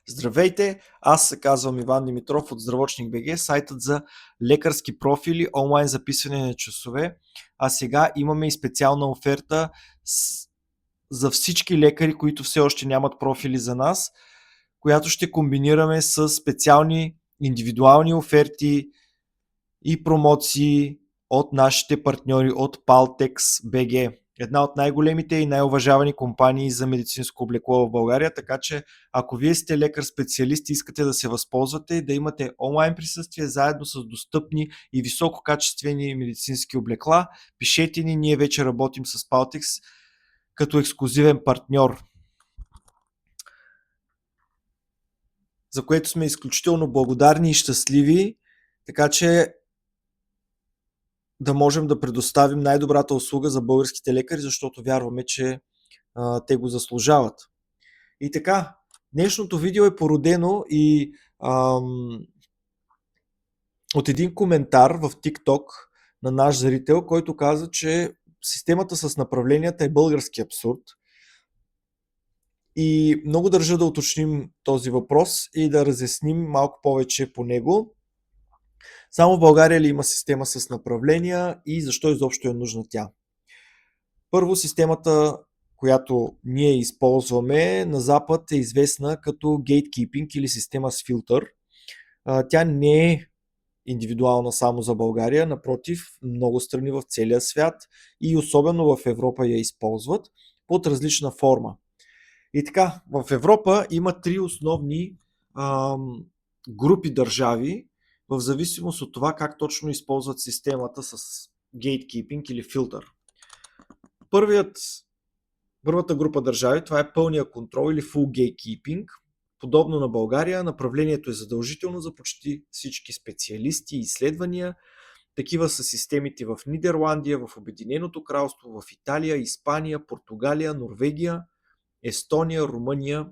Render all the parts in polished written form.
Здравейте, аз се казвам Иван Димитров от Здравочник БГ, сайтът за лекарски профили, онлайн записване на часове. А сега имаме и специална оферта за всички лекари, които все още нямат профили за нас, която ще комбинираме с специални индивидуални оферти и промоции от нашите партньори от Paltex BG. Една от най-големите и най-уважавани компании за медицинско облекло в България, така че ако вие сте лекар-специалист и искате да се възползвате и да имате онлайн присъствие заедно с достъпни и висококачествени медицински облекла, пишете ни, ние вече работим с Paltex като ексклузивен партньор, за което сме изключително благодарни и щастливи, така че да можем да предоставим най-добрата услуга за българските лекари, защото вярваме, че те го заслужават. И така, днешното видео е породено и от един коментар в TikTok на наш зрител, който каза, че системата с направленията е български абсурд. И много държа да уточним този въпрос и да разясним малко повече по него. Само в България ли има система с направления и защо изобщо е нужна тя? Първо, системата, която ние използваме на Запад, е известна като Gatekeeping или система с филтър. Тя не е индивидуална само за България, напротив, много страни в целия свят и особено в Европа я използват под различна форма. И така, в Европа има три основни групи държави, в зависимост от това как точно използват системата с Gatekeeping или филтър. Първата група държави, това е пълния контрол или full gatekeeping. Подобно на България, направлението е задължително за почти всички специалисти и изследвания. Такива са системите в Нидерландия, в Обединеното кралство, в Италия, Испания, Португалия, Норвегия, Естония, Румъния.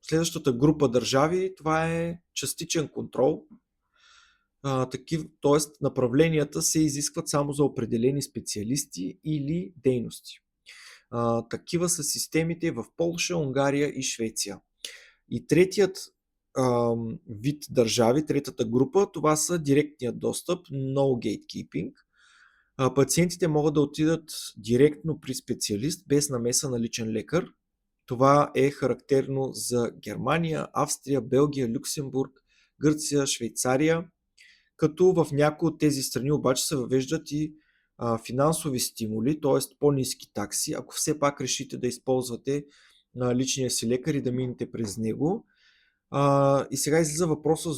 Следващата група държави, това е частичен контрол. Т.е. направленията се изискват само за определени специалисти или дейности. Такива са системите в Полша, Унгария и Швеция. И третият вид държави, третата група, това са директният достъп, no gatekeeping. Пациентите могат да отидат директно при специалист без намеса на личен лекар. Това е характерно за Германия, Австрия, Белгия, Люксембург, Гърция, Швейцария, като в някои от тези страни обаче се въвеждат и финансови стимули, т.е. по-ниски такси, ако все пак решите да използвате личния си лекар и да минете през него. И сега излиза въпроса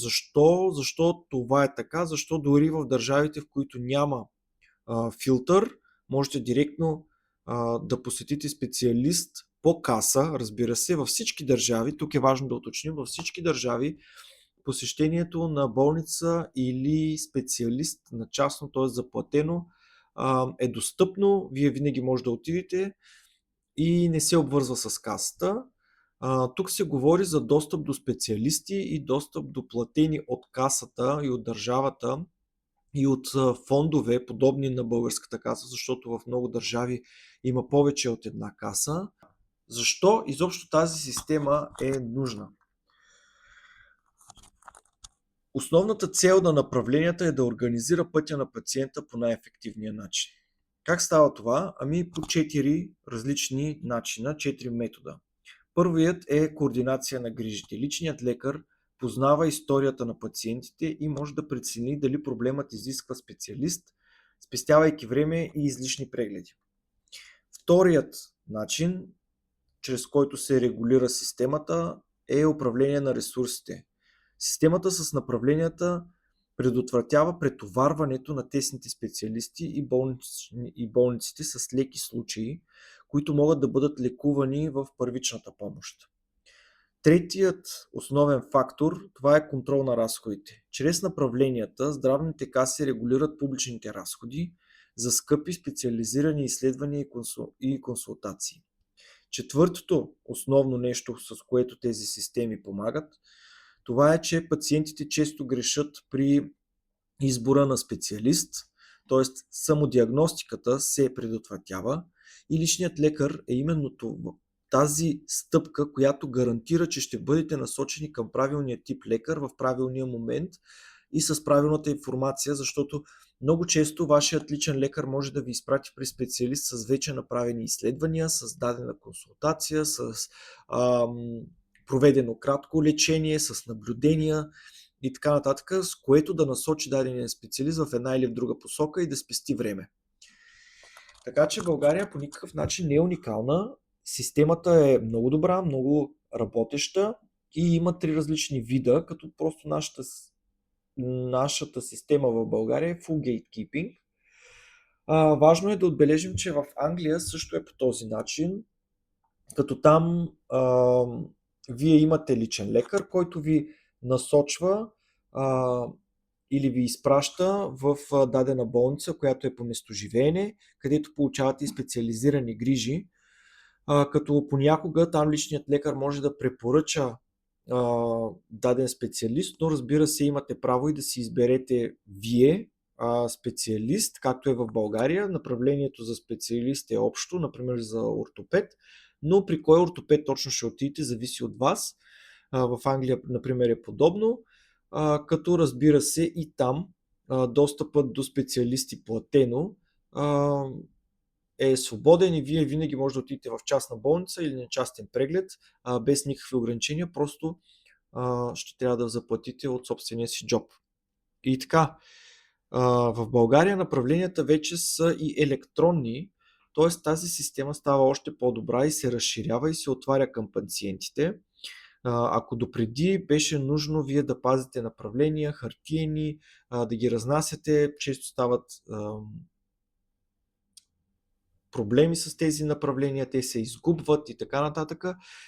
защо това е така, защо дори в държавите, в които няма филтър, можете директно да посетите специалист по каса, разбира се, във всички държави, тук е важно да уточним, във всички държави посещението на болница или специалист на частно, т.е. заплатено, е достъпно, вие винаги може да отидете и не се обвързва с касата. Тук се говори за достъп до специалисти и достъп до платени от касата и от държавата и от фондове, подобни на българската каса, защото в много държави има повече от една каса. Защо изобщо тази система е нужна? Основната цел на направленията е да организира пътя на пациента по най-ефективния начин. Как става това? Ами по 4 различни начина, 4 метода. Първият е координация на грижите. Личният лекар познава историята на пациентите и може да прецени дали проблемът изисква специалист, спестявайки време и излишни прегледи. Вторият начин, чрез който се регулира системата, е управление на ресурсите. Системата с направленията предотвратява претоварването на тесните специалисти и болниците с леки случаи, които могат да бъдат лекувани в първичната помощ. Третият основен фактор, това е контрол на разходите. Чрез направленията здравните каси регулират публичните разходи за скъпи специализирани изследвания и консултации. Четвъртото основно нещо, с което тези системи помагат, това е, че пациентите често грешат при избора на специалист, т.е. самодиагностиката се предотвратява и личният лекар е именно тази стъпка, която гарантира, че ще бъдете насочени към правилния тип лекар в правилния момент и с правилната информация, защото много често вашият личен лекар може да ви изпрати при специалист с вече направени изследвания, с дадена консултация, с проведено кратко лечение, с наблюдения и така нататък, с което да насочи дадения специалист в една или в друга посока и да спести време. Така че България по никакъв начин не е уникална. Системата е много добра, много работеща и има 3 различни вида, като просто нашата система в България е full gatekeeping. Важно е да отбележим, че в Англия също е по този начин, като там вие имате личен лекар, който ви насочва или ви изпраща в дадена болница, която е по местоживеене, където получавате и специализирани грижи, като понякога там личният лекар може да препоръча даден специалист, но разбира се имате право и да си изберете вие специалист, както е в България. Направлението за специалист е общо, например за ортопед, но при кой ортопед точно ще отидете, зависи от вас. В Англия, например, е подобно, като разбира се и там достъпът до специалисти платено е свободен и вие винаги може да отидете в частна болница или на частен преглед без никакви ограничения, просто ще трябва да заплатите от собствения си джоб. И така, в България направленията вече са и електронни, т.е. тази система става още по-добра и се разширява и се отваря към пациентите. Ако допреди беше нужно вие да пазите направления, хартиени, да ги разнасяте, често стават проблеми с тези направления, те се изгубват и така нататък.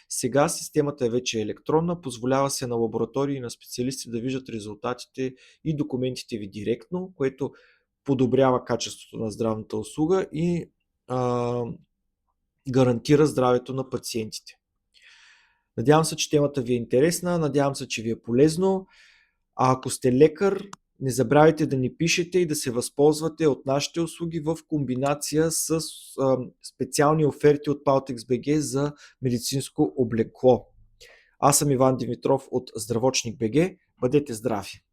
Сега системата е вече електронна, позволява се на лаборатории и на специалисти да виждат резултатите и документите ви директно, което подобрява качеството на здравната услуга и гарантира здравето на пациентите. Надявам се, че темата ви е интересна, надявам се, че ви е полезно. А ако сте лекар, не забравяйте да ни пишете и да се възползвате от нашите услуги в комбинация с специални оферти от Paltex BG за медицинско облекло. Аз съм Иван Димитров от Здравочник BG. Бъдете здрави!